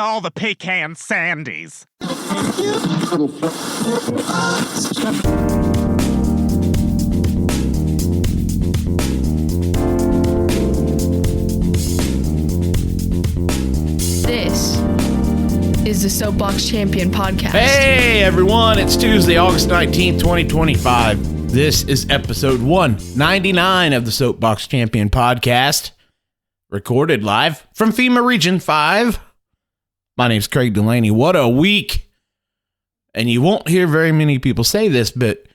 all the pecan sandies. This is the Soapbox Champion podcast. Hey everyone, it's Tuesday, August 19th, 2025. This is episode 199 of the Soapbox Champion podcast, recorded live from FEMA Region 5. My name's Kraig Delaney. What a week. And you won't hear very many people say this, but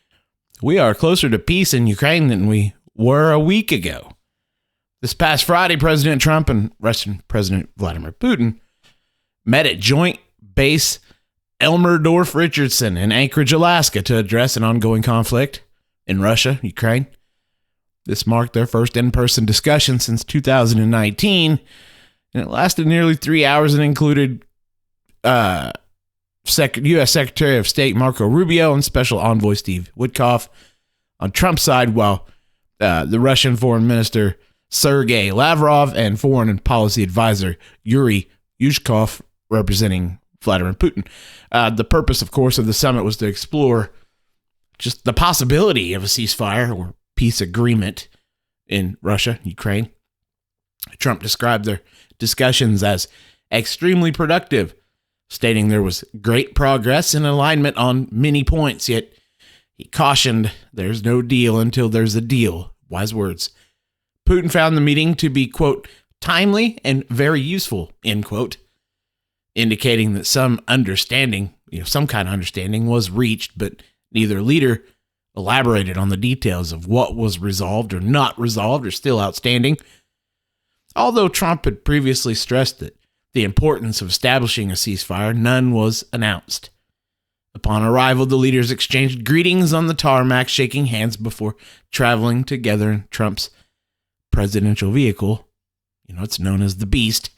we are closer to peace in Ukraine than we were a week ago. This past Friday, President Trump and Russian President Vladimir Putin met at Joint Base Elmerdorf-Richardson in Anchorage, Alaska, to address an ongoing conflict in Russia, Ukraine. This marked their first in-person discussion since 2019, and it lasted nearly 3 hours and included U.S. Secretary of State Marco Rubio and Special Envoy Steve Witkoff on Trump's side, while the Russian Foreign Minister Sergei Lavrov and Foreign Policy Advisor Yuri Yushkov representing Vladimir Putin. The purpose, of course, of the summit was to explore just the possibility of a ceasefire or peace agreement in Russia, Ukraine. Trump described their discussions as extremely productive, stating there was great progress and alignment on many points, yet he cautioned there's no deal until there's a deal. Wise words. Putin found the meeting to be, quote, timely and very useful, end quote, indicating that some kind of understanding was reached, but neither leader elaborated on the details of what was resolved or not resolved or still outstanding. Although Trump had previously stressed that the importance of establishing a ceasefire, none was announced. Upon arrival, the leaders exchanged greetings on the tarmac, shaking hands before traveling together in Trump's presidential vehicle, it's known as the Beast,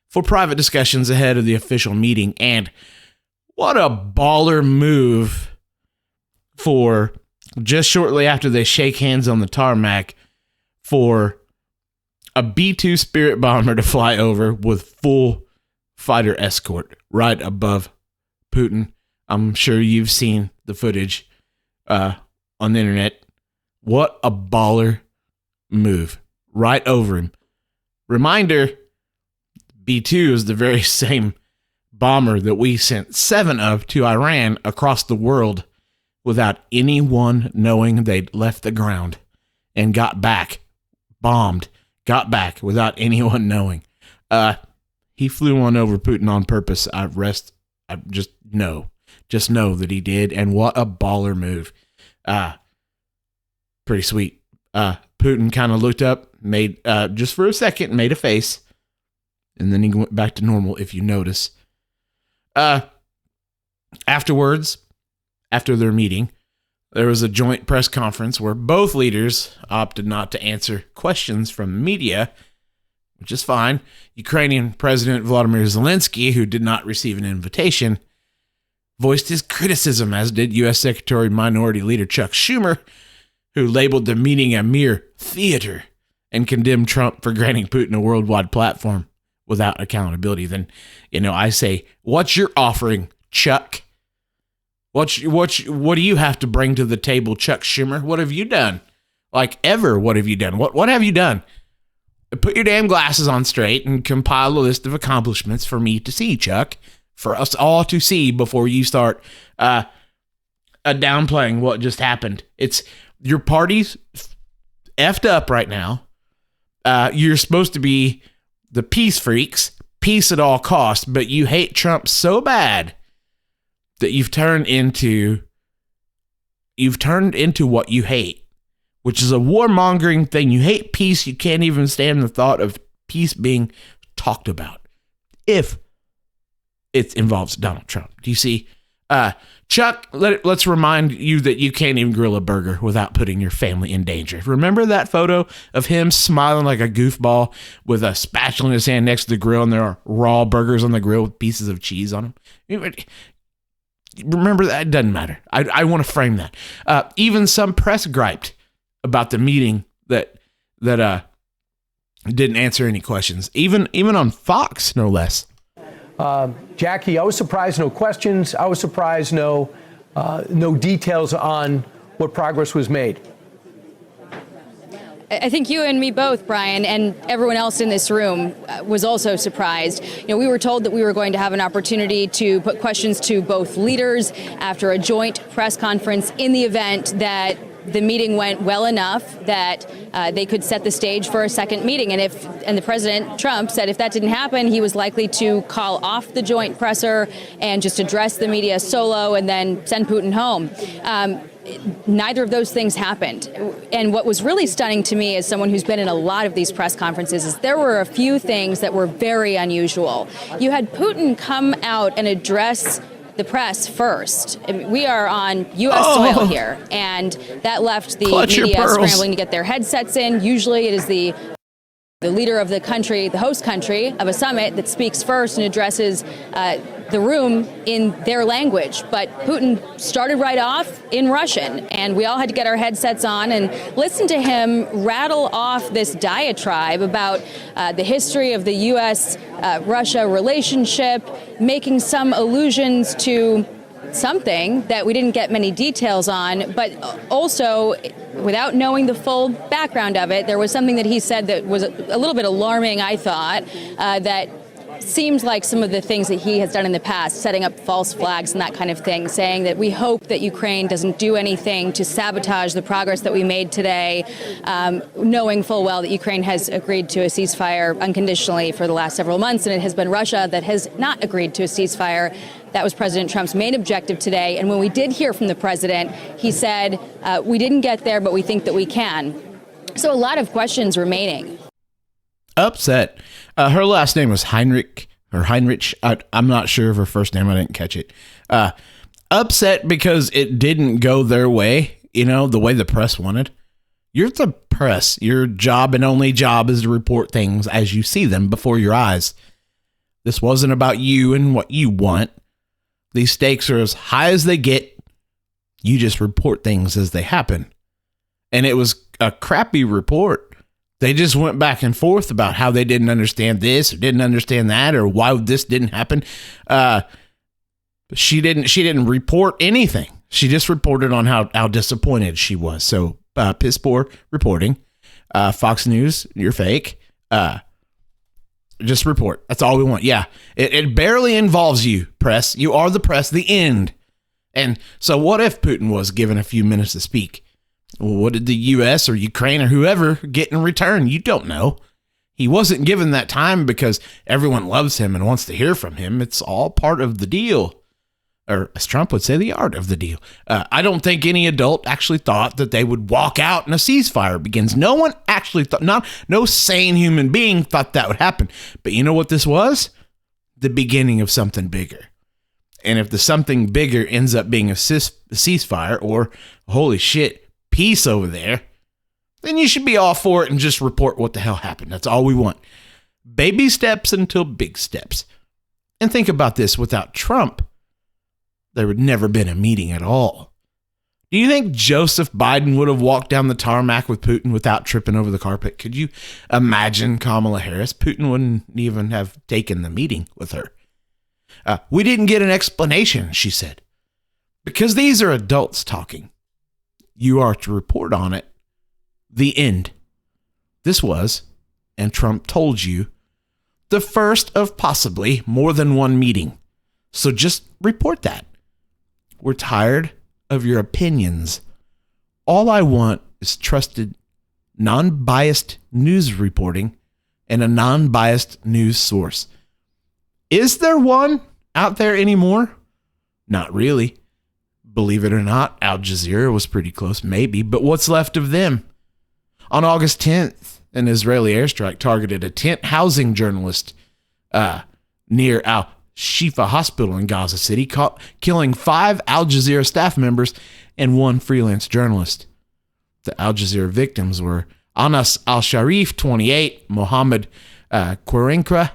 for private discussions ahead of the official meeting. And what a baller move for just shortly after they shake hands on the tarmac for a B-2 Spirit bomber to fly over with full fighter escort right above Putin. I'm sure you've seen the footage on the internet. What a baller move. Right over him. Reminder, B-2 is the very same bomber that we sent 7 of to Iran across the world without anyone knowing they'd left the ground and got back, bombed, got back without anyone knowing. He flew one over Putin on purpose. Just know that he did. And what a baller move. Pretty sweet. Putin kind of looked up, made just for a second, made a face, and then he went back to normal, if you notice. Afterwards, after their meeting, there was a joint press conference where both leaders opted not to answer questions from the media, which is fine. Ukrainian President Vladimir Zelensky, who did not receive an invitation, voiced his criticism, as did U.S. Secretary Minority Leader Chuck Schumer, who labeled the meeting a mere theater and condemned Trump for granting Putin a worldwide platform without accountability. Then, I say, what's your offering, Chuck? What do you have to bring to the table, Chuck Schumer? What have you done? What have you done? What have you done? Put your damn glasses on straight and compile a list of accomplishments for me to see, Chuck, for us all to see before you start downplaying what just happened. It's your party's effed up right now. You're supposed to be the peace freaks, peace at all costs, but you hate Trump so bad that you've turned into what you hate, which is a warmongering thing. You hate peace. You can't even stand the thought of peace being talked about if it involves Donald Trump. Do you see? Chuck, let's remind you that you can't even grill a burger without putting your family in danger. Remember that photo of him smiling like a goofball with a spatula in his hand next to the grill, and there are raw burgers on the grill with pieces of cheese on them? Remember that? It doesn't matter. I want to frame that. Even some press griped about the meeting that didn't answer any questions. Even on Fox, no less. Jackie, I was surprised no questions. I was surprised no details on what progress was made. I think you and me both, Brian, and everyone else in this room was also surprised. We were told that we were going to have an opportunity to put questions to both leaders after a joint press conference in the event that the meeting went well enough that they could set the stage for a second meeting. And the President Trump said if that didn't happen, he was likely to call off the joint presser and just address the media solo and then send Putin home. Neither of those things happened. And what was really stunning to me as someone who's been in a lot of these press conferences is there were a few things that were very unusual. You had Putin come out and address the press first. I mean, we are on U.S. soil here, and that left the media scrambling to get their headsets in. Usually it is the leader of the country, the host country of a summit, that speaks first and addresses the room in their language. But Putin started right off in Russian, and we all had to get our headsets on and listen to him rattle off this diatribe about the history of the U.S.-Russia relationship, making some allusions to something that we didn't get many details on, but also, without knowing the full background of it, there was something that he said that was a little bit alarming, I thought, that seems like some of the things that he has done in the past, setting up false flags and that kind of thing, saying that we hope that Ukraine doesn't do anything to sabotage the progress that we made today, knowing full well that Ukraine has agreed to a ceasefire unconditionally for the last several months, and it has been Russia that has not agreed to a ceasefire. That was President Trump's main objective today. And when we did hear from the president, he said, we didn't get there, but we think that we can. So a lot of questions remaining. Upset. Her last name was Heinrich. I'm not sure of her first name. I didn't catch it. Upset because it didn't go their way, the way the press wanted. You're the press. Your job and only job is to report things as you see them before your eyes. This wasn't about you and what you want. These stakes are as high as they get. You just report things as they happen. And it was a crappy report. They just went back and forth about how they didn't understand this or didn't understand that or why this didn't happen. She didn't report anything. She just reported on how disappointed she was. So piss poor reporting. Fox News, you're fake. Just report. That's all we want. Yeah, it barely involves you, press. You are the press, the end. And so what if Putin was given a few minutes to speak? Well, what did the U.S. or Ukraine or whoever get in return? You don't know. He wasn't given that time because everyone loves him and wants to hear from him. It's all part of the deal. Or as Trump would say, the art of the deal. I don't think any adult actually thought that they would walk out and a ceasefire begins. No one actually thought, no sane human being thought that would happen. But you know what this was? The beginning of something bigger. And if the something bigger ends up being a ceasefire or, holy shit, peace over there, then you should be all for it and just report what the hell happened. That's all we want. Baby steps until big steps. And think about this, without Trump, there would never been a meeting at all. Do you think Joseph Biden would have walked down the tarmac with Putin without tripping over the carpet? Could you imagine Kamala Harris? Putin wouldn't even have taken the meeting with her. We didn't get an explanation, she said. Because these are adults talking. You are to report on it. The end. This was, and Trump told you, the first of possibly more than one meeting. So just report that. We're tired of your opinions. All I want is trusted, non-biased news reporting and a non-biased news source. Is there one out there anymore? Not really. Believe it or not, Al Jazeera was pretty close, maybe, but what's left of them? On August 10th, an Israeli airstrike targeted a tent housing journalist near Al-Shifa Hospital in Gaza City, killing 5 Al Jazeera staff members and 1 freelance journalist. The Al Jazeera victims were Anas Al-Sharif, 28, Mohammed Qurenkra,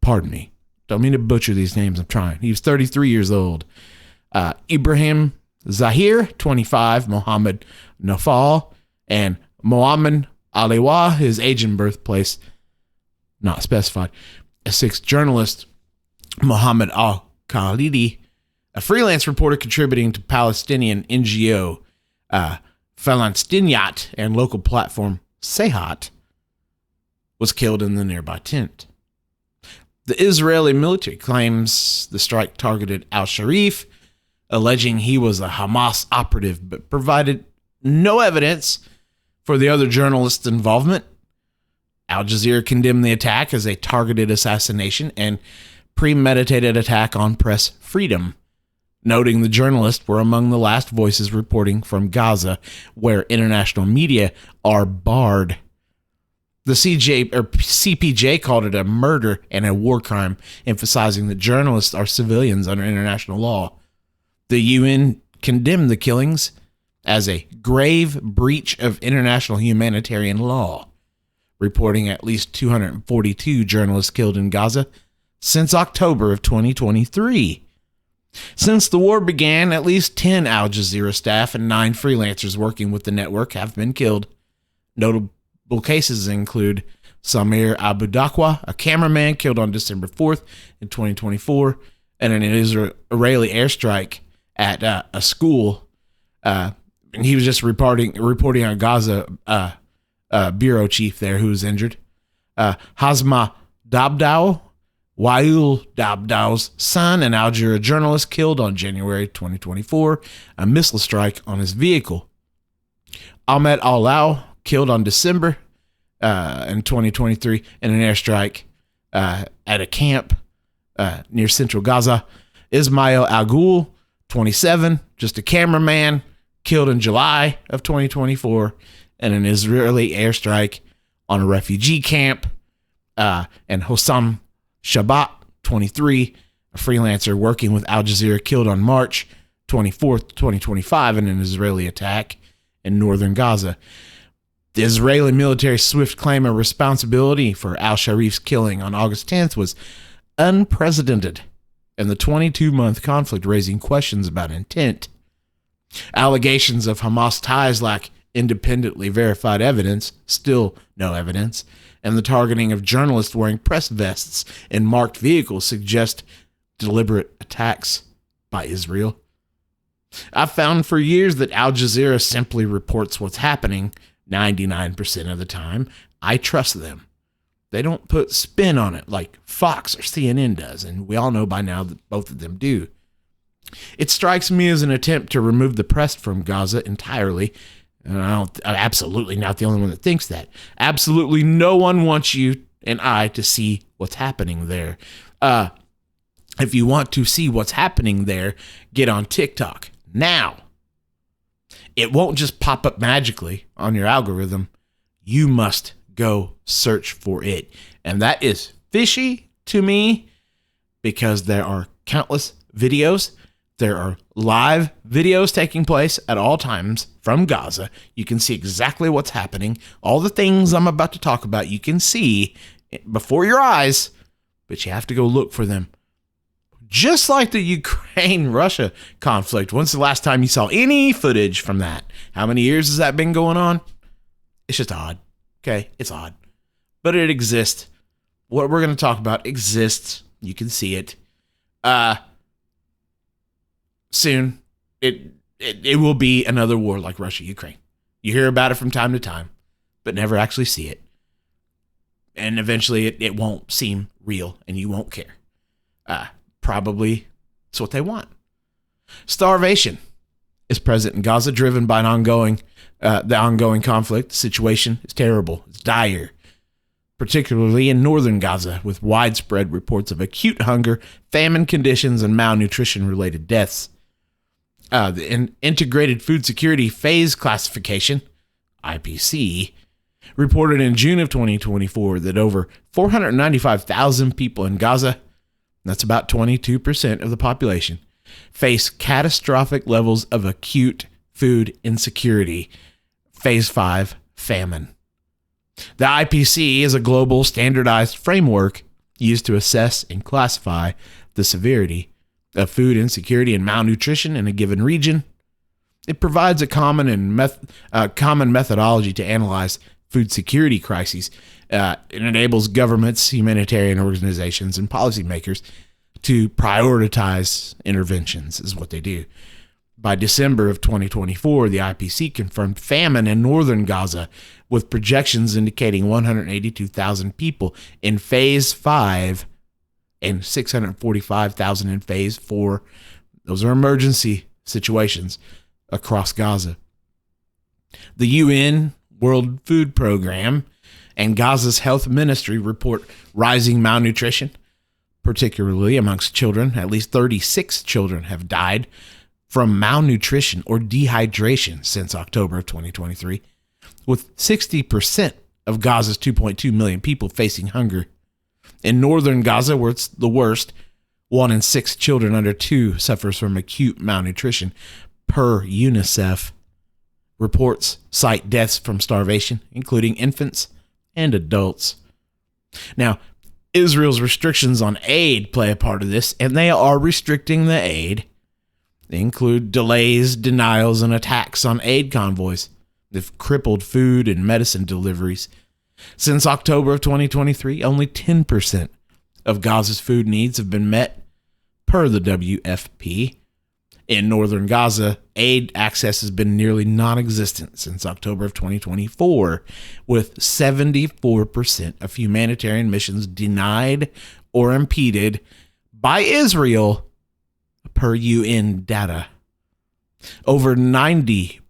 pardon me, don't mean to butcher these names, I'm trying. He was 33 years old. Ibrahim Zahir, 25, Mohammed Nafal, and Mohammed Aliwa, his age and birthplace not specified. A 6th journalist Mohammed al-Khalidi, a freelance reporter contributing to Palestinian NGO Falastiniyat and local platform Sehat, was killed in the nearby tent. The Israeli military claims the strike targeted al-Sharif, alleging he was a Hamas operative, but provided no evidence for the other journalists' involvement. Al Jazeera condemned the attack as a targeted assassination and premeditated attack on press freedom, noting the journalists were among the last voices reporting from Gaza, where international media are barred. The CPJ called it a murder and a war crime, emphasizing that journalists are civilians under international law. The UN condemned the killings as a grave breach of international humanitarian law, reporting at least 242 journalists killed in Gaza since October of 2023. Since the war began, at least 10 Al Jazeera staff and 9 freelancers working with the network have been killed. Notable cases include Samir Abu Dakwa, a cameraman killed on December 4th in 2024, and an Israeli airstrike at a school. And he was just reporting on Gaza bureau chief there who was injured. Hazma Dabdow, Wael Dabdow's son, an Al Jazeera journalist, killed on January 2024, a missile strike on his vehicle. Ahmed Al-Law, killed on December in 2023 in an airstrike at a camp near central Gaza. Ismail Agul, 27, just a cameraman, killed in July of 2024 in an Israeli airstrike on a refugee camp. And Hossam Shabat, 23, a freelancer working with Al Jazeera, killed on March 24th, 2025 in an Israeli attack in northern Gaza. The Israeli military's swift claim of responsibility for al-Sharif's killing on August 10th was unprecedented, and the 22-month conflict raising questions about intent. Allegations of Hamas ties lack independently verified evidence, still no evidence, and the targeting of journalists wearing press vests in marked vehicles suggest deliberate attacks by Israel. I've found for years that Al Jazeera simply reports what's happening 99% of the time. I trust them. They don't put spin on it like Fox or CNN does, and we all know by now that both of them do. It strikes me as an attempt to remove the press from Gaza entirely. And I'm absolutely not the only one that thinks that. Absolutely no one wants you and I to see what's happening there. If you want to see what's happening there, get on TikTok now. It won't just pop up magically on your algorithm. You must go search for it. And that is fishy to me because there are countless videos. There are live videos taking place at all times from Gaza. You can see exactly what's happening. All the things I'm about to talk about, you can see before your eyes, but you have to go look for them. Just like the Ukraine-Russia conflict. When's the last time you saw any footage from that? How many years has that been going on? It's just odd. Okay, it's odd. But it exists. What we're going to talk about exists. You can see it. Soon, it will be another war like Russia-Ukraine. You hear about it from time to time, but never actually see it. And eventually, it won't seem real, and you won't care. Probably it's what they want. Starvation is present in Gaza, driven by the ongoing conflict. The situation is terrible. It's dire, particularly in northern Gaza, with widespread reports of acute hunger, famine conditions, and malnutrition-related deaths. The Integrated Food Security Phase Classification, IPC, reported in June of 2024 that over 495,000 people in Gaza, that's about 22% of the population, face catastrophic levels of acute food insecurity, Phase 5 famine. The IPC is a global standardized framework used to assess and classify the severity of food insecurity and malnutrition in a given region. It provides a common methodology to analyze food security crises. It enables governments, humanitarian organizations, and policymakers to prioritize interventions, is what they do. By December of 2024, the IPC confirmed famine in northern Gaza, with projections indicating 182,000 people in Phase 5 and 645,000 in Phase 4. Those are emergency situations across Gaza. The UN World Food Program and Gaza's health ministry report rising malnutrition, particularly amongst children. At least 36 children have died from malnutrition or dehydration since October of 2023, with 60% of Gaza's 2.2 million people facing hunger. In northern Gaza, where it's the worst, 1 in 6 children under 2 suffers from acute malnutrition, per UNICEF. Reports cite deaths from starvation, including infants and adults. Now, Israel's restrictions on aid play a part of this, and they are restricting the aid. They include delays, denials, and attacks on aid convoys. They've crippled food and medicine deliveries. Since October of 2023, only 10% of Gaza's food needs have been met, per the WFP. In northern Gaza, aid access has been nearly non-existent since October of 2024, with 74% of humanitarian missions denied or impeded by Israel, per UN data. Over 90%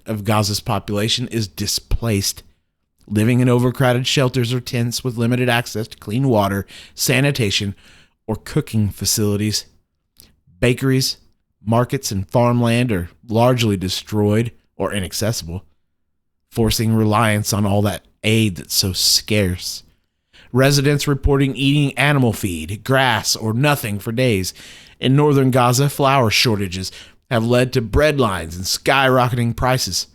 of Gaza's population is displaced, living in overcrowded shelters or tents with limited access to clean water, sanitation, or cooking facilities. Bakeries, markets, and farmland are largely destroyed or inaccessible, forcing reliance on all that aid that's so scarce. Residents reporting eating animal feed, grass, or nothing for days. In northern Gaza, flour shortages have led to bread lines and skyrocketing prices.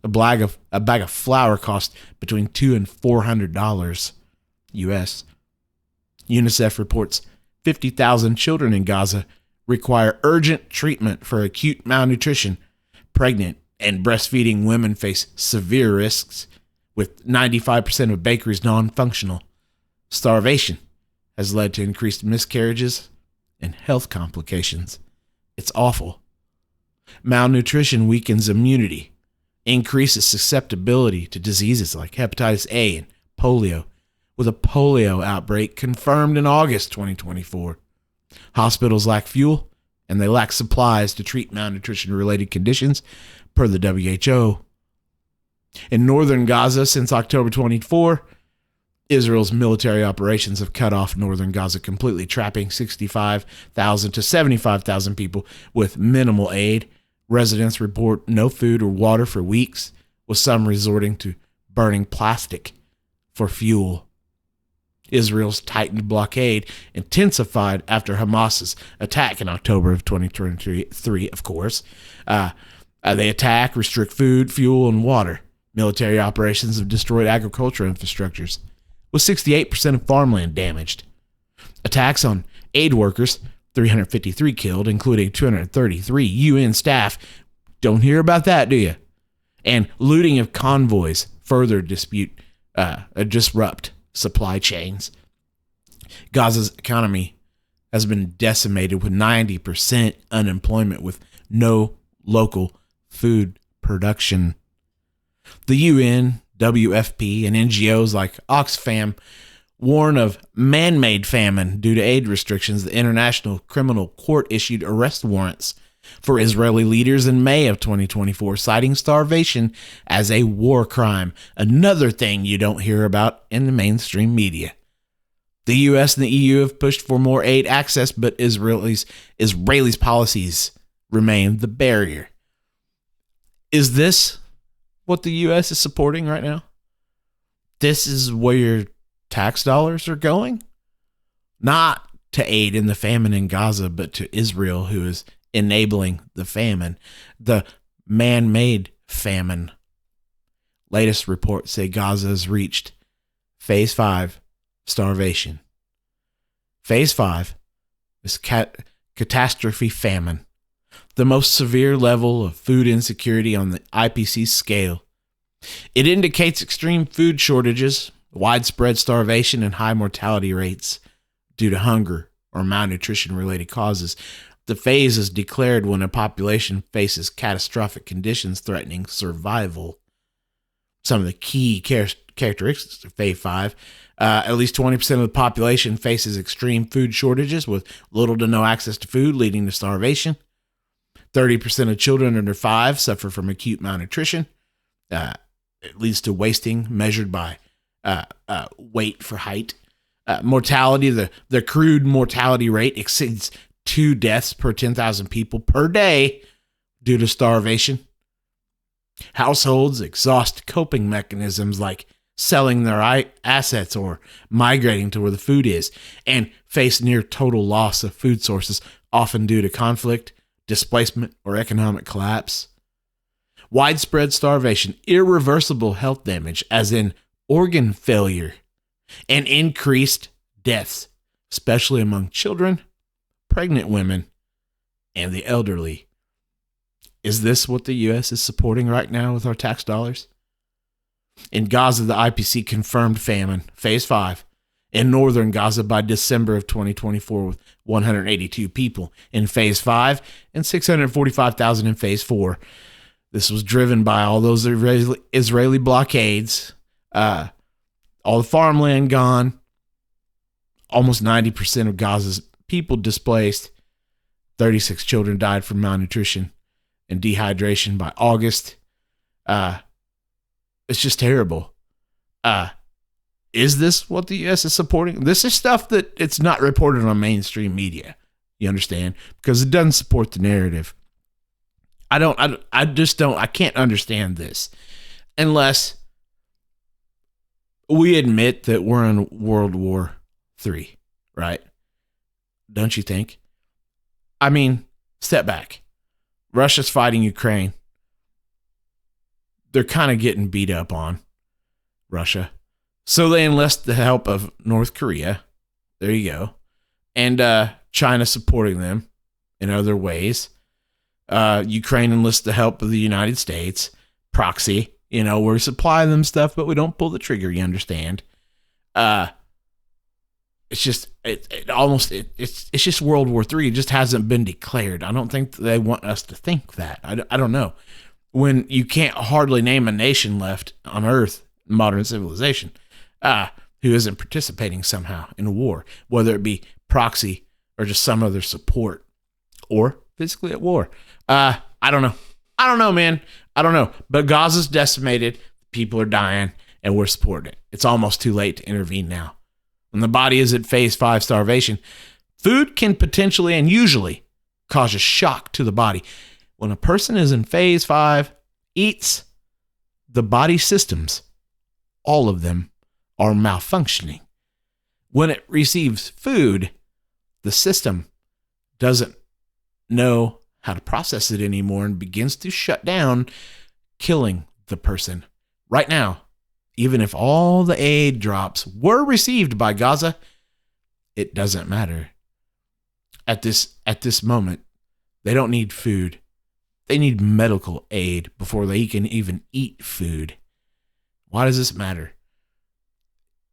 A bag of flour costs between $200 and $400 US. UNICEF reports 50,000 children in Gaza require urgent treatment for acute malnutrition. Pregnant and breastfeeding women face severe risks, with 95% of bakeries non-functional. Starvation has led to increased miscarriages and health complications. It's awful. Malnutrition weakens immunity, increases susceptibility to diseases like hepatitis A and polio, with a polio outbreak confirmed in August 2024. Hospitals lack fuel, and they lack supplies to treat malnutrition-related conditions, per the WHO. In northern Gaza, since October 24, Israel's military operations have cut off northern Gaza completely, trapping 65,000 to 75,000 people with minimal aid. Residents report no food or water for weeks, with some resorting to burning plastic for fuel. Israel's tightened blockade intensified after Hamas's attack in October of 2023, of course. They attack, restrict food, fuel, and water. Military operations have destroyed agricultural infrastructures, with 68% of farmland damaged. Attacks on aid workers, 353 killed, including 233 UN staff. Don't hear about that, do you? And looting of convoys further disrupt supply chains. Gaza's economy has been decimated with 90% unemployment, with no local food production. The UN, WFP, and NGOs like Oxfam warn of man-made famine due to aid restrictions. The International Criminal Court issued arrest warrants for Israeli leaders in May of 2024, citing starvation as a war crime. Another thing you don't hear about in the mainstream media. The US and the EU have pushed for more aid access, but Israelis' policies remain the barrier. Is this what the US is supporting right now? This is where your tax dollars are going? Not to aid in the famine in Gaza, but to Israel, who is enabling the famine, the man-made famine. Latest reports say Gaza has reached Phase 5 starvation. Phase 5 is catastrophe famine, the most severe level of food insecurity on the IPC scale. It indicates extreme food shortages, widespread starvation, and high mortality rates due to hunger or malnutrition-related causes. The phase is declared when a population faces catastrophic conditions threatening survival. Some of the key characteristics of phase 5, at least 20% of the population faces extreme food shortages with little to no access to food, leading to starvation. 30% of children under 5 suffer from acute malnutrition. It leads to wasting measured by weight for height. Mortality, the crude mortality rate exceeds 2 deaths per 10,000 people per day due to starvation. Households exhaust coping mechanisms like selling their assets or migrating to where the food is, and face near total loss of food sources, often due to conflict, displacement, or economic collapse. Widespread starvation, irreversible health damage, as in organ failure, and increased deaths, especially among children, pregnant women, and the elderly. Is this what the U.S. is supporting right now with our tax dollars? In Gaza, the IPC confirmed famine, phase 5, in northern Gaza by December of 2024 with 182 people in phase 5 and 645,000 in phase 4. This was driven by all those Israeli blockades, all the farmland gone, almost 90% of Gaza's people displaced, 36 children died from malnutrition and dehydration by August. It's just terrible. Is this what the U.S. is supporting? This is stuff that it's not reported on mainstream media. You understand? Because it doesn't support the narrative. I can't understand this unless we admit that we're in World War III, right? Don't you think? I mean, step back. Russia's fighting Ukraine. They're kind of getting beat up on, Russia. So they enlist the help of North Korea. There you go. And China supporting them in other ways. Ukraine enlists the help of the United States. Proxy. We supply them stuff, but we don't pull the trigger, you understand? It's just it's just World War III. It just hasn't been declared. I don't think they want us to think that. I don't know. When you can't hardly name a nation left on Earth, modern civilization, who isn't participating somehow in a war, whether it be proxy or just some other support or physically at war. I don't know. I don't know, man. I don't know. But Gaza's decimated. People are dying, and we're supporting it. It's almost too late to intervene now. When the body is at phase 5 starvation, food can potentially and usually cause a shock to the body. When a person is in phase 5, eats, the body systems, all of them, are malfunctioning. When it receives food, the system doesn't know how to process it anymore and begins to shut down, killing the person. Right now, even if all the aid drops were received by Gaza, it doesn't matter. At this moment, they don't need food. They need medical aid before they can even eat food. Why does this matter?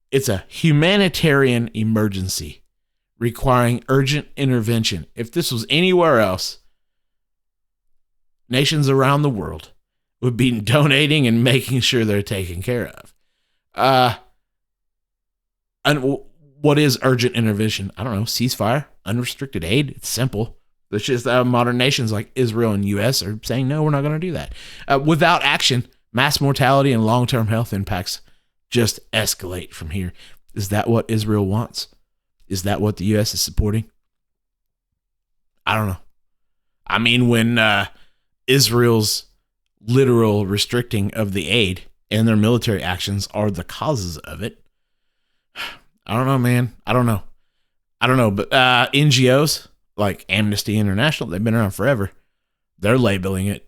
It's a humanitarian emergency requiring urgent intervention. If this was anywhere else, nations around the world would be donating and making sure they're taken care of. And what is urgent intervention? I don't know. Ceasefire, unrestricted aid. It's simple. It's just modern nations like Israel and U.S. are saying, no, we're not going to do that. Without action, mass mortality and long-term health impacts just escalate from here. Is that what Israel wants? Is that what the U.S. is supporting? I don't know. I mean, when Israel's literal restricting of the aid and their military actions are the causes of it, I don't know, man. I don't know. But NGOs like Amnesty International, they've been around forever. They're labeling it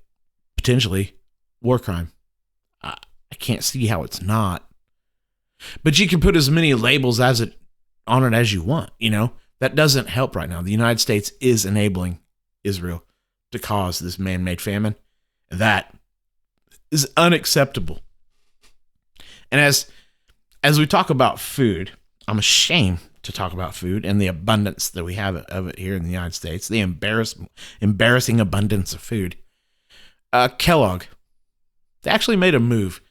potentially war crime. I can't see how it's not. But you can put as many labels on it as you want. That doesn't help right now. The United States is enabling Israel to cause this man-made famine. That is unacceptable. And as we talk about food, I'm ashamed to talk about food and the abundance that we have of it here in the United States, the embarrassing abundance of food. Kellogg, they actually made a move.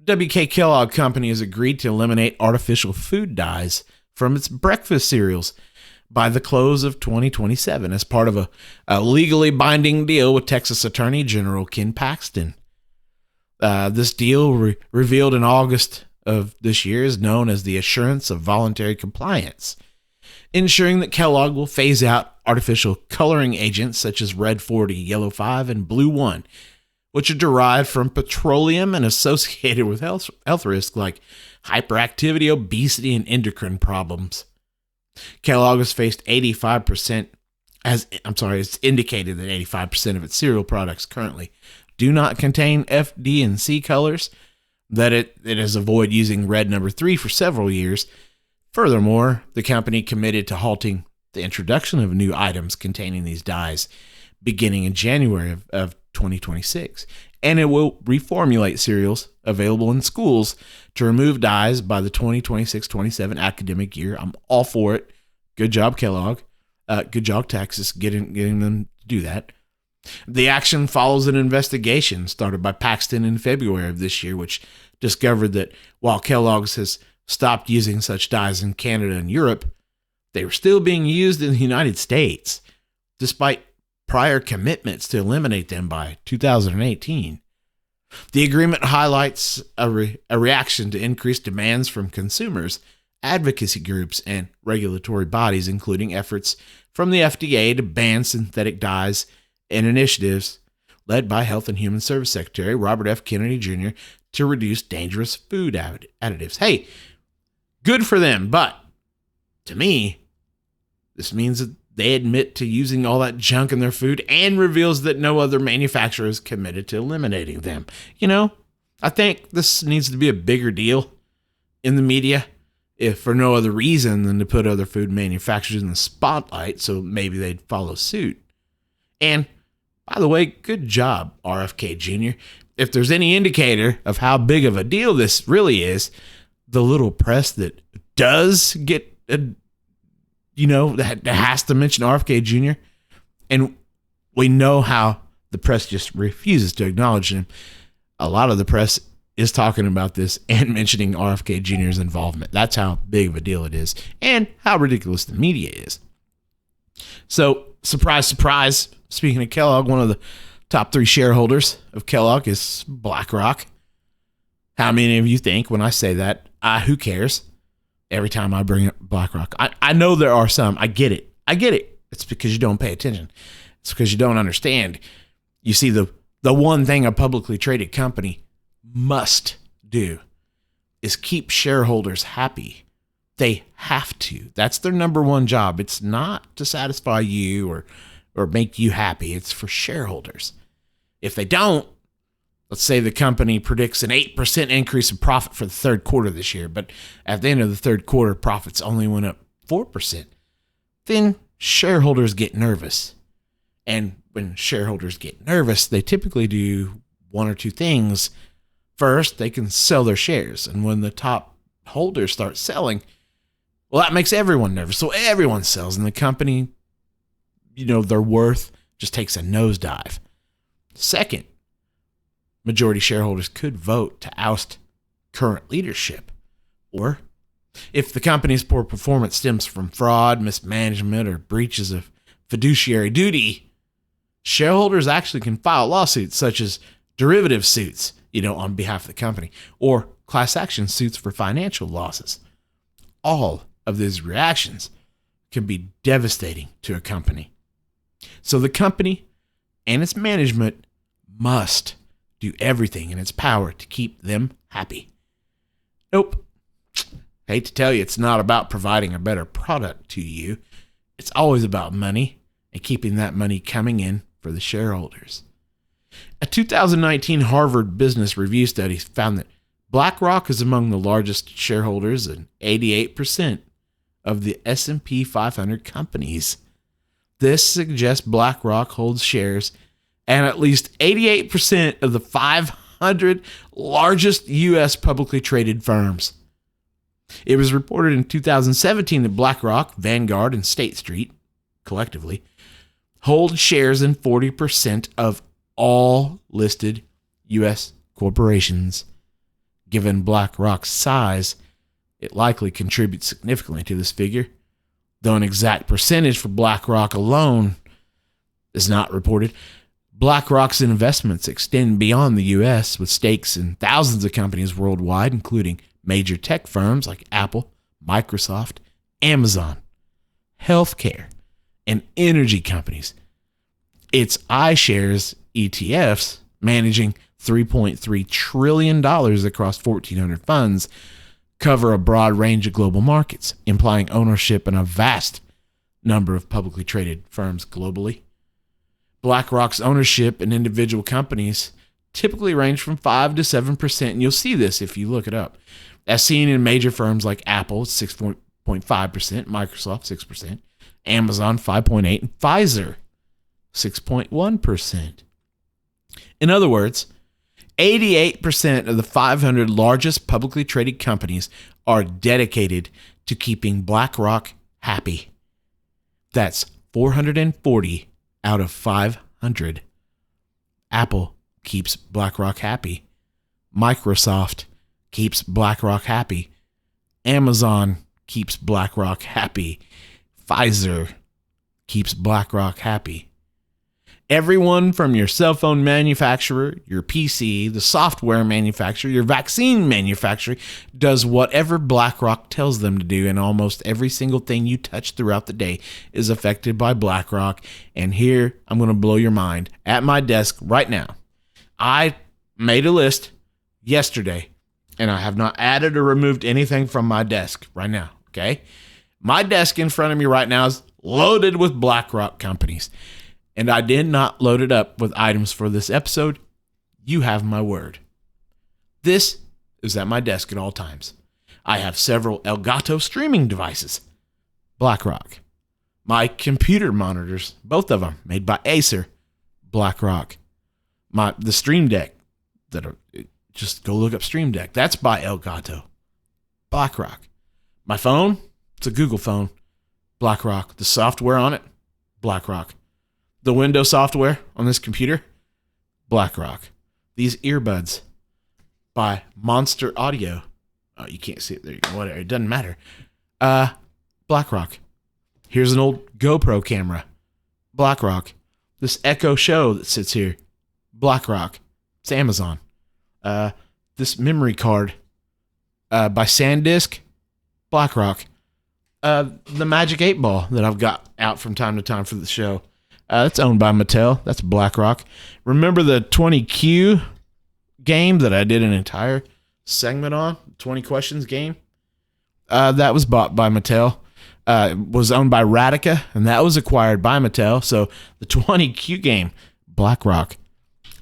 WK Kellogg Company has agreed to eliminate artificial food dyes from its breakfast cereals by the close of 2027 as part of a legally binding deal with Texas Attorney General Ken Paxton. This deal revealed in August of this year is known as the Assurance of Voluntary Compliance, ensuring that Kellogg will phase out artificial coloring agents such as Red 40, Yellow 5, and Blue 1, which are derived from petroleum and associated with health risks like hyperactivity, obesity, and endocrine problems. Kellogg has faced it's indicated that 85% of its cereal products currently do not contain F, D, and C colors, that it has avoided using red number 3 for several years. Furthermore, the company committed to halting the introduction of new items containing these dyes beginning in January of 2026, and it will reformulate cereals available in schools to remove dyes by the 2026-27 academic year. I'm all for it. Good job, Kellogg. Good job, Texas, getting them to do that. The action follows an investigation started by Paxton in February of this year, which discovered that while Kellogg's has stopped using such dyes in Canada and Europe, they were still being used in the United States, despite prior commitments to eliminate them by 2018. The agreement highlights a reaction to increased demands from consumers, advocacy groups, and regulatory bodies, including efforts from the FDA to ban synthetic dyes and initiatives led by Health and Human Service Secretary Robert F. Kennedy Jr. to reduce dangerous food additives. Hey, good for them, but to me, this means that they admit to using all that junk in their food and reveals that no other manufacturer is committed to eliminating them. You know, I think this needs to be a bigger deal in the media, if for no other reason than to put other food manufacturers in the spotlight, so maybe they'd follow suit. And by the way, good job, RFK Jr. If there's any indicator of how big of a deal this really is, the little press that does get that has to mention RFK Jr. And we know how the press just refuses to acknowledge him. A lot of the press is talking about this and mentioning RFK Jr.'s involvement. That's how big of a deal it is and how ridiculous the media is. So, surprise, surprise. Speaking of Kellogg, one of the top 3 shareholders of Kellogg is BlackRock. How many of you think when I say that, who cares? Every time I bring up BlackRock, I know there are some. I get it. It's because you don't pay attention. It's because you don't understand. You see, the one thing a publicly traded company must do is keep shareholders happy. They have to. That's their number one job. It's not to satisfy you or make you happy. It's for shareholders. If they don't, let's say the company predicts an 8% increase in profit for the third quarter this year, but at the end of the third quarter, profits only went up 4%. Then shareholders get nervous. And when shareholders get nervous, they typically do one or two things. First, they can sell their shares. And when the top holders start selling, well, that makes everyone nervous. So everyone sells, and the company, their worth just takes a nosedive. Second, majority shareholders could vote to oust current leadership. Or if the company's poor performance stems from fraud, mismanagement, or breaches of fiduciary duty, shareholders actually can file lawsuits such as derivative suits, on behalf of the company, or class action suits for financial losses. All of these reactions can be devastating to a company. So the company and its management must do everything in its power to keep them happy. Nope. Hate to tell you, it's not about providing a better product to you. It's always about money and keeping that money coming in for the shareholders. A 2019 Harvard Business Review study found that BlackRock is among the largest shareholders in 88% of the S&P 500 companies. This suggests BlackRock holds shares in at least 88% of the 500 largest U.S. publicly traded firms. It was reported in 2017 that BlackRock, Vanguard, and State Street, collectively, hold shares in 40% of all listed U.S. corporations. Given BlackRock's size, it likely contributes significantly to this figure, though an exact percentage for BlackRock alone is not reported. BlackRock's investments extend beyond the U.S. with stakes in thousands of companies worldwide, including major tech firms like Apple, Microsoft, Amazon, healthcare, and energy companies. Its iShares ETFs, managing $3.3 trillion across 1,400 funds, cover a broad range of global markets, implying ownership in a vast number of publicly traded firms globally. BlackRock's ownership in individual companies typically range from 5 to 7%, and you'll see this if you look it up. As seen in major firms like Apple, 6.5%, Microsoft, 6%, Amazon, 5.8%, and Pfizer, 6.1%. In other words, 88% of the 500 largest publicly traded companies are dedicated to keeping BlackRock happy. That's 440 out of 500. Apple keeps BlackRock happy. Microsoft keeps BlackRock happy. Amazon keeps BlackRock happy. Pfizer keeps BlackRock happy. Everyone from your cell phone manufacturer, your PC, the software manufacturer, your vaccine manufacturer does whatever BlackRock tells them to do, and almost every single thing you touch throughout the day is affected by BlackRock. And here, I'm going to blow your mind. At my desk right now, I made a list yesterday, and I have not added or removed anything from my desk right now, okay? My desk in front of me right now is loaded with BlackRock companies. And I did not load it up with items for this episode. You have my word. This is at my desk at all times. I have several Elgato streaming devices. BlackRock. My computer monitors, both of them made by Acer. BlackRock. The Stream Deck, just go look up Stream Deck. That's by Elgato. BlackRock. My phone, it's a Google phone. BlackRock. The software on it, BlackRock. The Windows software on this computer, BlackRock. These earbuds by Monster Audio. Oh, you can't see it there. Whatever. It doesn't matter. BlackRock. Here's an old GoPro camera. BlackRock. This Echo Show that sits here. BlackRock. It's Amazon. This memory card by SanDisk. BlackRock. The Magic 8 Ball that I've got out from time to time for the show. That's owned by Mattel. That's BlackRock. Remember the 20Q game that I did an entire segment on? 20 questions game? That was bought by Mattel. It was owned by Radica, and that was acquired by Mattel. So the 20Q game, BlackRock.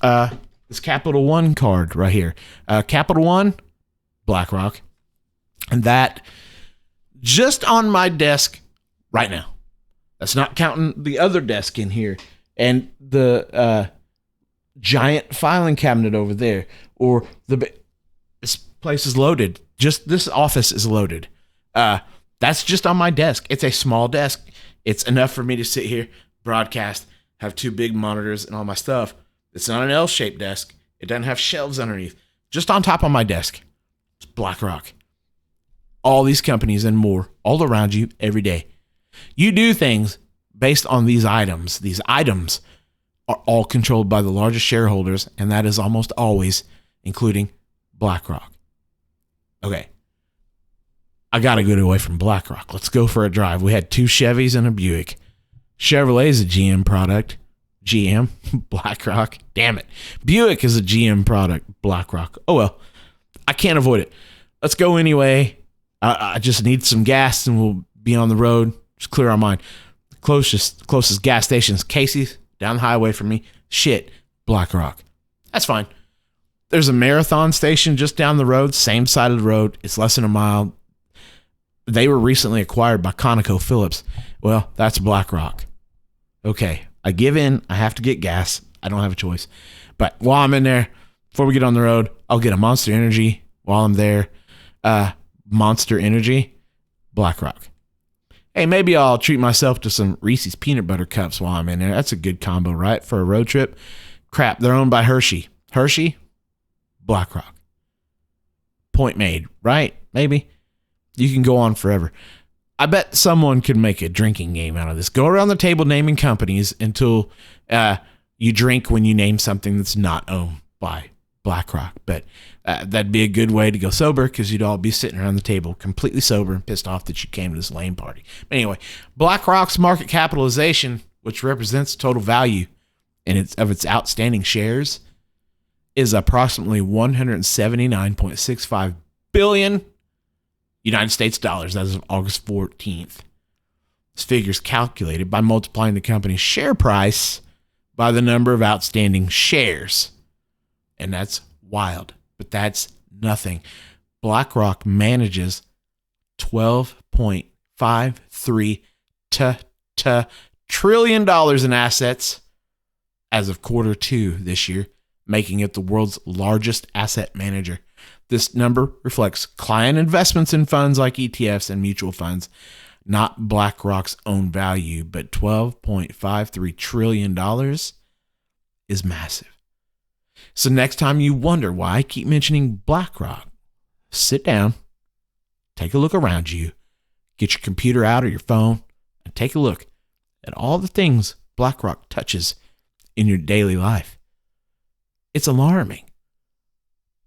This Capital One card right here. Capital One, BlackRock. And that just on my desk right now. That's not counting the other desk in here and the giant filing cabinet over there, or this place is loaded. Just this office is loaded. That's just on my desk. It's a small desk. It's enough for me to sit here, broadcast, have two big monitors and all my stuff. It's not an L-shaped desk. It doesn't have shelves underneath. Just on top of my desk. It's BlackRock. All these companies and more all around you every day. You do things based on these items. These items are all controlled by the largest shareholders, and that is almost always including BlackRock. Okay. I got to get away from BlackRock. Let's go for a drive. We had two Chevys and a Buick. Chevrolet is a GM product. GM, BlackRock. Damn it. Buick is a GM product. BlackRock. Oh, well. I can't avoid it. Let's go anyway. I just need some gas, and we'll be on the road. Just clear our mind. Closest gas station is Casey's down the highway from me. Shit, BlackRock. That's fine. There's a Marathon station just down the road, same side of the road. It's less than a mile. They were recently acquired by ConocoPhillips. Well, that's BlackRock. Okay, I give in. I have to get gas. I don't have a choice. But while I'm in there, before we get on the road, I'll get a Monster Energy while I'm there. Monster Energy, BlackRock. Hey, maybe I'll treat myself to some Reese's peanut butter cups while I'm in there. That's a good combo, right? For a road trip. Crap, they're owned by Hershey. Hershey, BlackRock. Point made, right? Maybe. You can go on forever. I bet someone could make a drinking game out of this. Go around the table naming companies until you drink when you name something that's not owned by BlackRock. But that'd be a good way to go sober, because you'd all be sitting around the table completely sober and pissed off that you came to this lame party. But anyway, BlackRock's market capitalization, which represents total value of its outstanding shares, is approximately $179.65 billion United States dollars as of August 14th. This figure is calculated by multiplying the company's share price by the number of outstanding shares. And that's wild, but that's nothing. BlackRock manages $12.53 trillion in assets as of quarter 2 this year, making it the world's largest asset manager. This number reflects client investments in funds like ETFs and mutual funds, not BlackRock's own value, but $12.53 trillion is massive. So next time you wonder why I keep mentioning BlackRock, sit down, take a look around you, get your computer out or your phone, and take a look at all the things BlackRock touches in your daily life. It's alarming.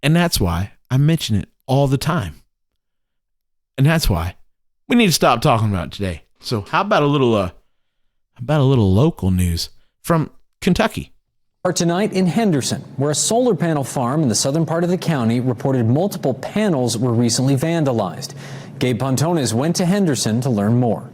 And that's why I mention it all the time. And that's why we need to stop talking about it today. So how about a little local news from Kentucky? Tonight in Henderson, where a solar panel farm in the southern part of the county reported multiple panels were recently vandalized. Gabe Pontones went to Henderson to learn more.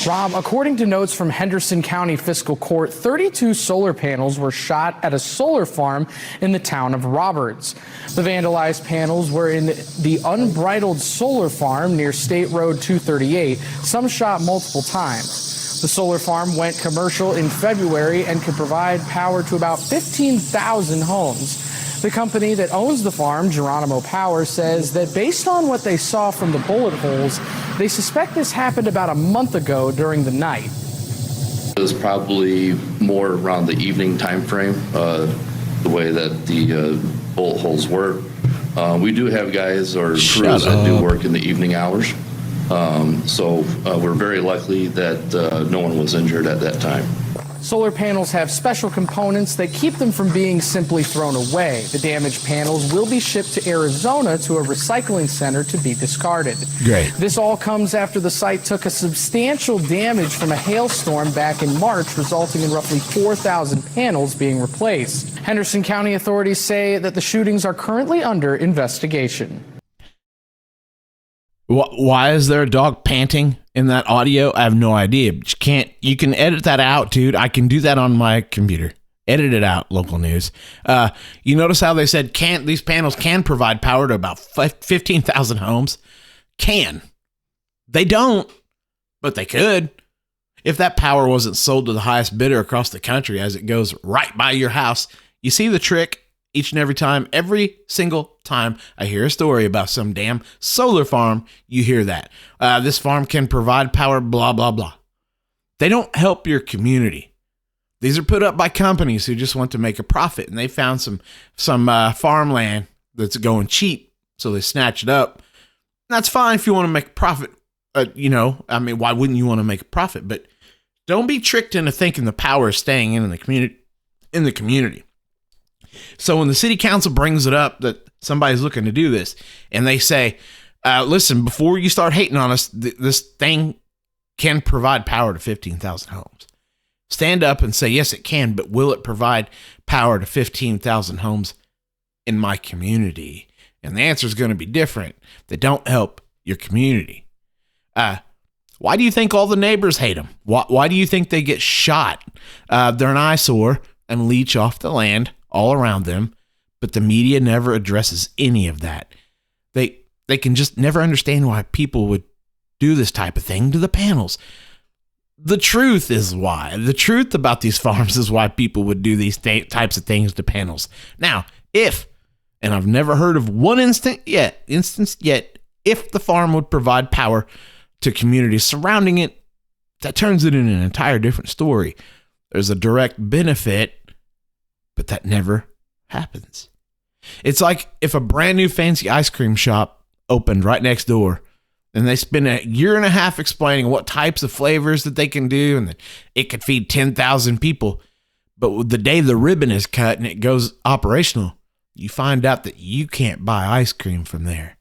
Rob, according to notes from Henderson County Fiscal Court, 32 solar panels were shot at a solar farm in the town of Roberts. The vandalized panels were in the Unbridled Solar Farm near State Road 238, some shot multiple times. The solar farm went commercial in February and could provide power to about 15,000 homes. The company that owns the farm, Geronimo Power, says that based on what they saw from the bullet holes, they suspect this happened about a month ago during the night. It was probably more around the evening time frame, the way that the bullet holes were. We do have guys or crews that do work in the evening hours, so we're very lucky that no one was injured at that time. Solar panels have special components that keep them from being simply thrown away. The damaged panels will be shipped to Arizona to a recycling center to be discarded. Great. This all comes after the site took a substantial damage from a hailstorm back in March, resulting in roughly 4,000 panels being replaced. Henderson County authorities say that the shootings are currently under investigation. Why is there a dog panting in that audio? I have no idea. But you can edit that out, dude. I can do that on my computer. Edit it out, local news. You notice how they said these panels can provide power to about 15,000 homes? Can. They don't, but they could. If that power wasn't sold to the highest bidder across the country as it goes right by your house, you see the trick? Each and every single time I hear a story about some damn solar farm, you hear that. This farm can provide power, blah, blah, blah. They don't help your community. These are put up by companies who just want to make a profit, and they found some farmland that's going cheap, so they snatch it up. That's fine if you want to make a profit. Why wouldn't you want to make a profit? But don't be tricked into thinking the power is staying in the community. So when the city council brings it up that somebody's looking to do this, and they say, listen, before you start hating on us, this thing can provide power to 15,000 homes. Stand up and say, yes, it can, but will it provide power to 15,000 homes in my community? And the answer is going to be different. They don't help your community. Why do you think all the neighbors hate them? Why do you think they get shot? They're an eyesore and leech off the land all around them, but the media never addresses any of that. They can just never understand why people would do this type of thing to the panels. The truth is why. The truth about these farms is why people would do these types of things to panels. Now, if And I've never heard of one instance yet if the farm would provide power to communities surrounding it, that turns it into an entire different story. There's a direct benefit, but that never happens. It's like if a brand new fancy ice cream shop opened right next door and they spend a year and a half explaining what types of flavors that they can do and that it could feed 10,000 people. But the day the ribbon is cut and it goes operational, you find out that you can't buy ice cream from there.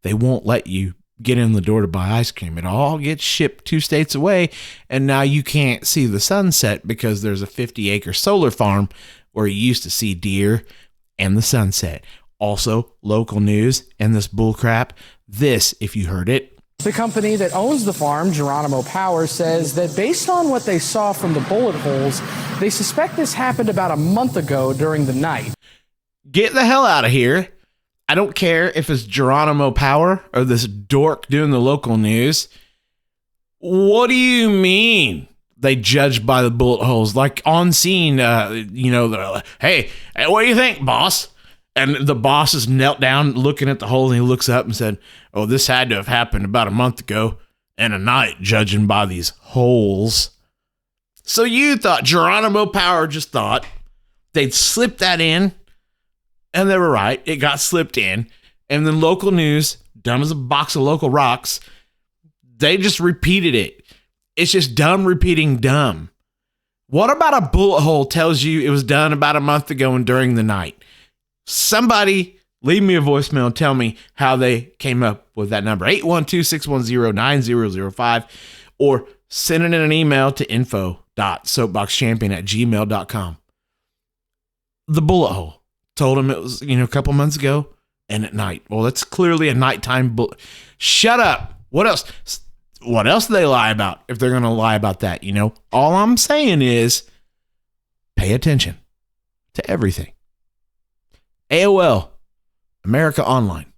They won't let you get in the door to buy ice cream. It all gets shipped 2 states away, and now you can't see the sunset because there's a 50-acre solar farm where you used to see deer and the sunset. Also, local news and this bullcrap. This, if you heard it. The company that owns the farm, Geronimo Power, says that based on what they saw from the bullet holes, they suspect this happened about a month ago during the night. Get the hell out of here. I don't care if it's Geronimo Power or this dork doing the local news. What do you mean they judge by the bullet holes? Like on scene, they're like, hey, what do you think, boss? And the boss is knelt down looking at the hole, and he looks up and said, oh, this had to have happened about a month ago and a night, judging by these holes. So you thought Geronimo Power just thought they'd slip that in, and they were right. It got slipped in. And then local news, dumb as a box of local rocks, they just repeated it. It's just dumb repeating dumb. What about a bullet hole tells you it was done about a month ago and during the night? Somebody leave me a voicemail and tell me how they came up with that number. 812-610-9005, or send it in an email to info.soapboxchampion@gmail.com. The bullet hole told him it was, a couple months ago and at night. Well, that's clearly a nighttime bullet. Shut up. What else? What else do they lie about if they're going to lie about that? All I'm saying is pay attention to everything. AOL, America Online,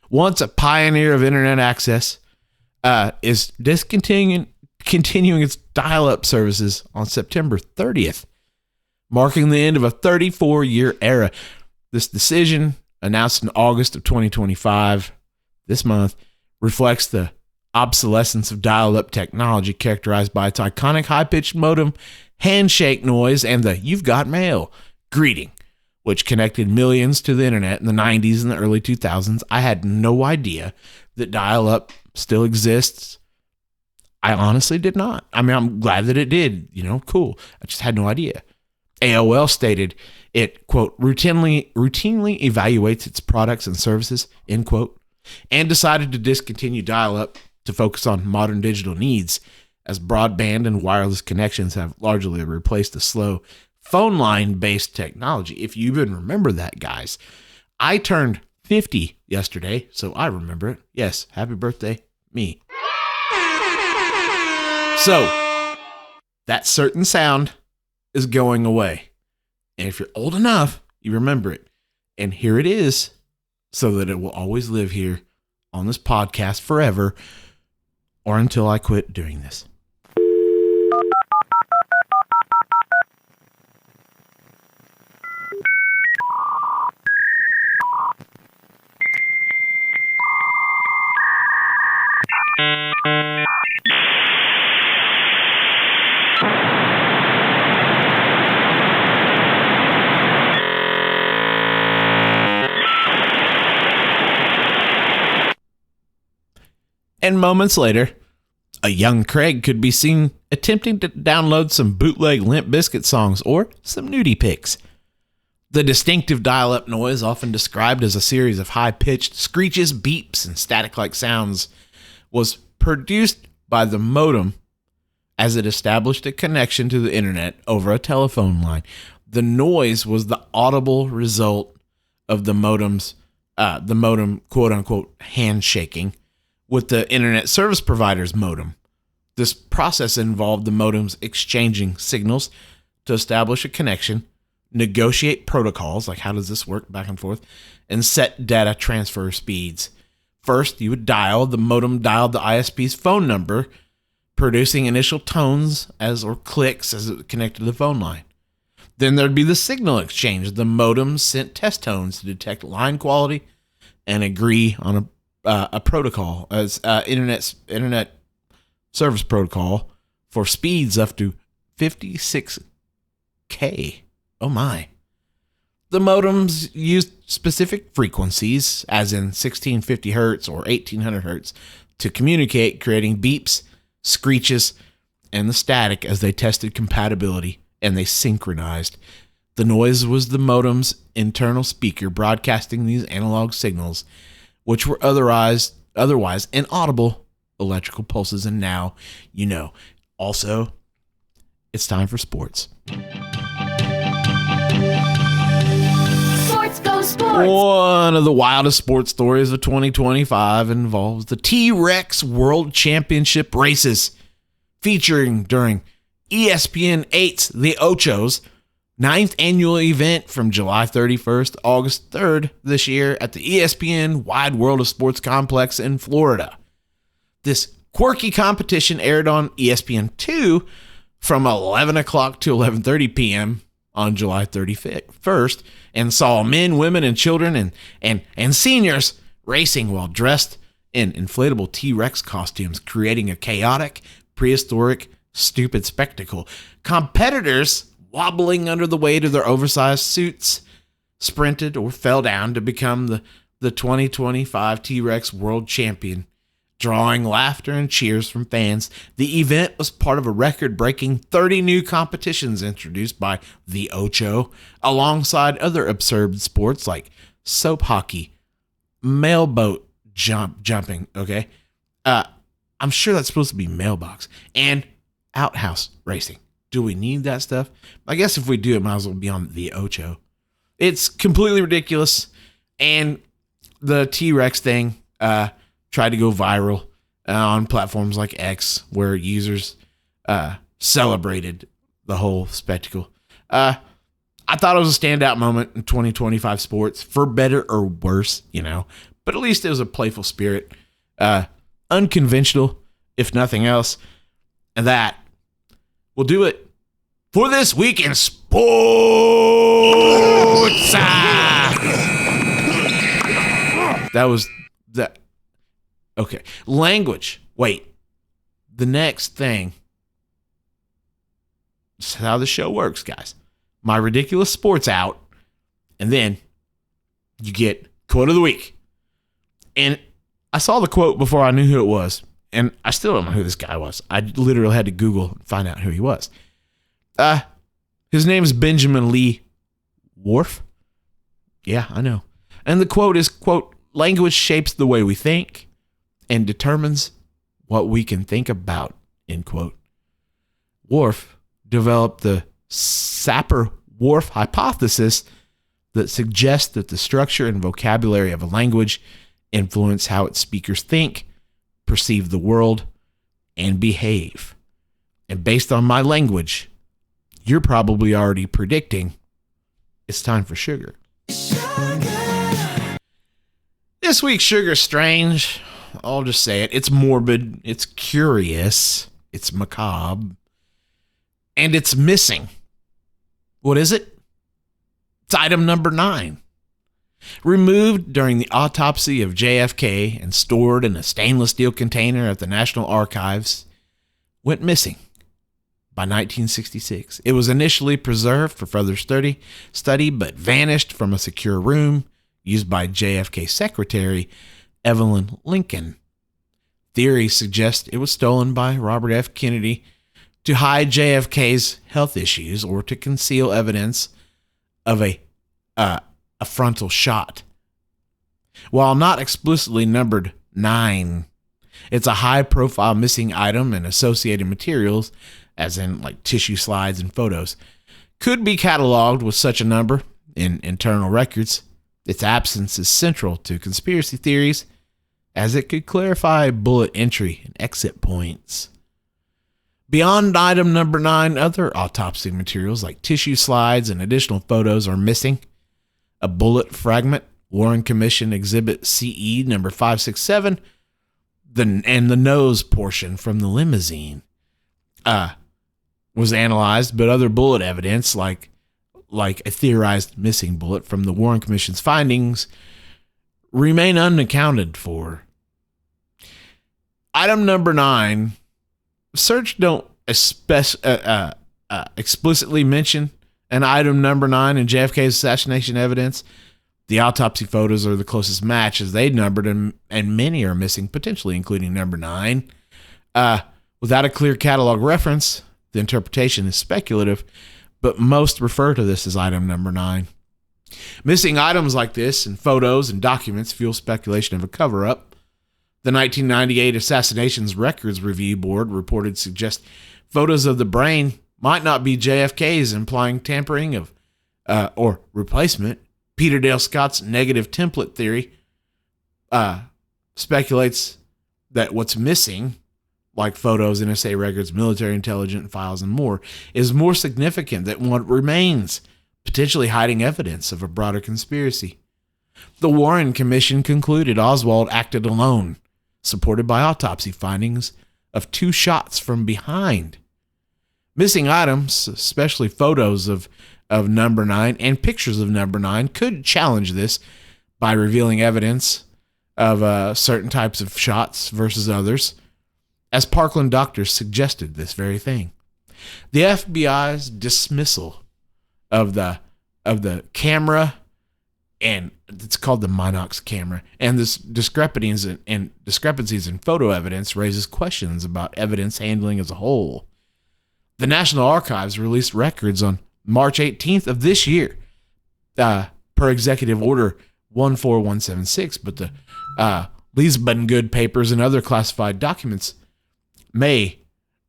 once a pioneer of internet access, is continuing its dial-up services on September 30th, marking the end of a 34-year era. This decision, announced in August of 2025, this month, reflects the obsolescence of dial-up technology characterized by its iconic high-pitched modem handshake noise and the "you've got mail" greeting, which connected millions to the internet in the 90s and the early 2000s. I had no idea that dial-up still exists. I honestly did not. I mean, I'm glad that it did. Cool. I just had no idea. AOL stated it, quote, routinely evaluates its products and services, end quote, and decided to discontinue dial-up to focus on modern digital needs, as broadband and wireless connections have largely replaced the slow phone line-based technology. If you even remember that, guys. I turned 50 yesterday, so I remember it. Yes, happy birthday, me. So, that certain sound is going away. And if you're old enough, you remember it. And here it is, so that it will always live here on this podcast forever, or until I quit doing this. And moments later, a young Kraig could be seen attempting to download some bootleg Limp Bizkit songs or some nudie pics. The distinctive dial-up noise, often described as a series of high-pitched screeches, beeps, and static-like sounds, was produced by the modem as it established a connection to the internet over a telephone line. The noise was the audible result of the modem, quote-unquote, handshaking with the internet service provider's modem. This process involved the modems exchanging signals to establish a connection, negotiate protocols, like how does this work back and forth, and set data transfer speeds. First, you would the modem dialed the ISP's phone number, producing initial tones or clicks as it connected to the phone line. Then there'd be the signal exchange. The modems sent test tones to detect line quality and agree on a protocol as internet service protocol for speeds up to 56K. Oh my. The modems used specific frequencies, as in 1650 hertz or 1800 hertz, to communicate, creating beeps, screeches, and the static as they tested compatibility, and they synchronized. The noise was the modem's internal speaker broadcasting these analog signals, which were otherwise inaudible electrical pulses. And now you know. Also, it's time for sports. Sports go sports. One of the wildest sports stories of 2025 involves the T-Rex World Championship races, featuring during ESPN 8's The Ocho's 9th annual event from July 31st to August 3rd this year at the ESPN Wide World of Sports Complex in Florida. This quirky competition aired on ESPN2 from 11 o'clock to 11:30 p.m. on July 31st and saw men, women, and children and seniors racing while dressed in inflatable T-Rex costumes, creating a chaotic, prehistoric, stupid spectacle. Competitors wobbling under the weight of their oversized suits sprinted or fell down to become the 2025 T-Rex World Champion, drawing laughter and cheers from fans. The event was part of a record-breaking 30 new competitions introduced by the Ocho, alongside other absurd sports like soap hockey, mailboat jumping, okay? I'm sure that's supposed to be mailbox, and outhouse racing. Do we need that stuff? I guess if we do, it might as well be on the Ocho. It's completely ridiculous, and the T-Rex thing tried to go viral on platforms like X, where users celebrated the whole spectacle. I thought it was a standout moment in 2025 sports, for better or worse, but at least it was a playful spirit, unconventional, if nothing else, and that will do it for this week in sports. That was that. Okay. Language. Wait. The next thing. This is how the show works, guys. My ridiculous sports out, and then you get quote of the week. And I saw the quote before I knew who it was, and I still don't know who this guy was. I literally had to Google and find out who he was. His name is Benjamin Lee Whorf. Yeah, I know. And the quote is, quote, "Language shapes the way we think and determines what we can think about," end quote. Whorf developed the Sapir-Whorf hypothesis that suggests that the structure and vocabulary of a language influence how its speakers think, perceive the world, and behave. And based on my language, you're probably already predicting it's time for sugar. This week's Sugar's strange. I'll just say it. It's morbid. It's curious. It's macabre. And it's missing. What is it? It's item number 9. Removed during the autopsy of JFK and stored in a stainless steel container at the National Archives, went missing by 1966. It was initially preserved for further study, but vanished from a secure room used by JFK secretary Evelyn Lincoln. Theories suggest it was stolen by Robert F. Kennedy to hide JFK's health issues or to conceal evidence of a frontal shot. While not explicitly numbered 9, it's a high-profile missing item, and associated materials, as in like tissue slides and photos, could be cataloged with such a number in internal records. Its absence is central to conspiracy theories, as it could clarify bullet entry and exit points. Beyond item number 9, other autopsy materials like tissue slides and additional photos are missing. A bullet fragment, Warren Commission Exhibit CE number 567, and the nose portion from the limousine was analyzed, but other bullet evidence like like a theorized missing bullet from the Warren Commission's findings, remain unaccounted for. Item number 9, search don't explicitly mention an item number 9 in JFK's assassination evidence. The autopsy photos are the closest match as they numbered, and many are missing, potentially including number 9. Without a clear catalog reference, the interpretation is speculative, but most refer to this as item number 9. Missing items like this in photos and documents fuel speculation of a cover-up. The 1998 Assassinations Records Review Board reported suggest photos of the brain might not be JFK's, implying tampering of or replacement. Peter Dale Scott's negative template theory speculates that what's missing, like photos, NSA records, military intelligence files, and more, is more significant than what remains, potentially hiding evidence of a broader conspiracy. The Warren Commission concluded Oswald acted alone, supported by autopsy findings of 2 shots from behind. Missing items, especially photos of number 9 and pictures of number 9, could challenge this by revealing evidence of certain types of shots versus others, as Parkland doctors suggested this very thing. The FBI's dismissal of the camera, and it's called the Minox camera, and this discrepancies in photo evidence raises questions about evidence handling as a whole. The National Archives released records on March 18th of this year, per Executive Order 14176, but the Leesbungood papers and other classified documents may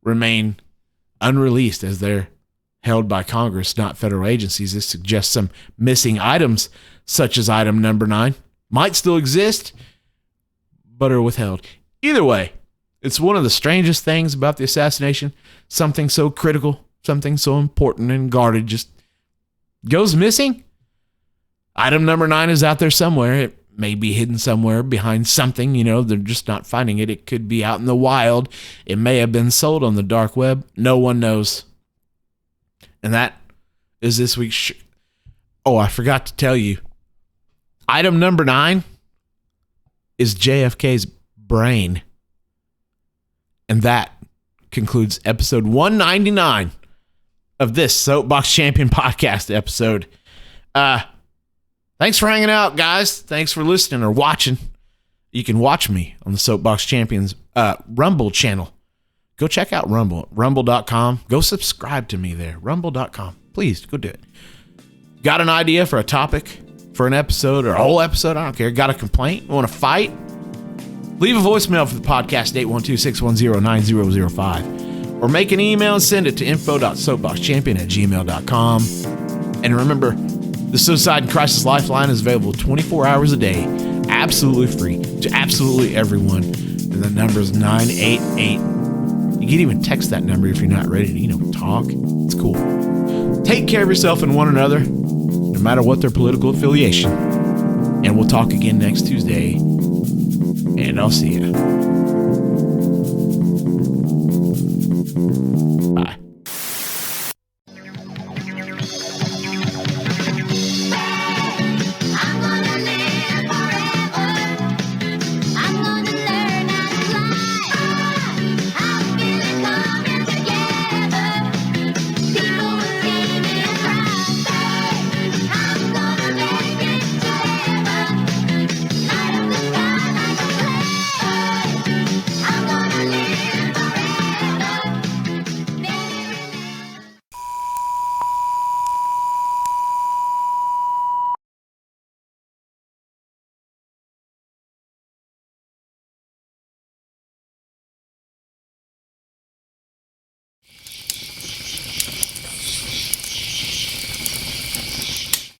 remain unreleased as they're held by Congress, not federal agencies. This suggests some missing items, such as item number 9, might still exist, but are withheld. Either way, it's one of the strangest things about the assassination. Something so critical, something so important and guarded just goes missing. Item number 9 is out there somewhere. It may be hidden somewhere behind something, they're just not finding it. It could be out in the wild. It may have been sold on the dark web. No one knows. And that is this week's I forgot to tell you. Item number 9 is JFK's brain. And that concludes episode 199 of this Soapbox Champion podcast episode. Thanks for hanging out, guys. Thanks for listening or watching. You can watch me on the Soapbox Champions Rumble channel. Go check out Rumble, rumble.com. Go subscribe to me there, rumble.com. Please, go do it. Got an idea for a topic for an episode or a whole episode? I don't care. Got a complaint? Want to fight? Leave a voicemail for the podcast, 812-610-9005. Or make an email and send it to info.soapboxchampion@gmail.com. And remember, the Suicide and Crisis Lifeline is available 24 hours a day, absolutely free to absolutely everyone. And the number is 988. You can even text that number if you're not ready to, talk. It's cool. Take care of yourself and one another, no matter what their political affiliation. And we'll talk again next Tuesday. And I'll see you.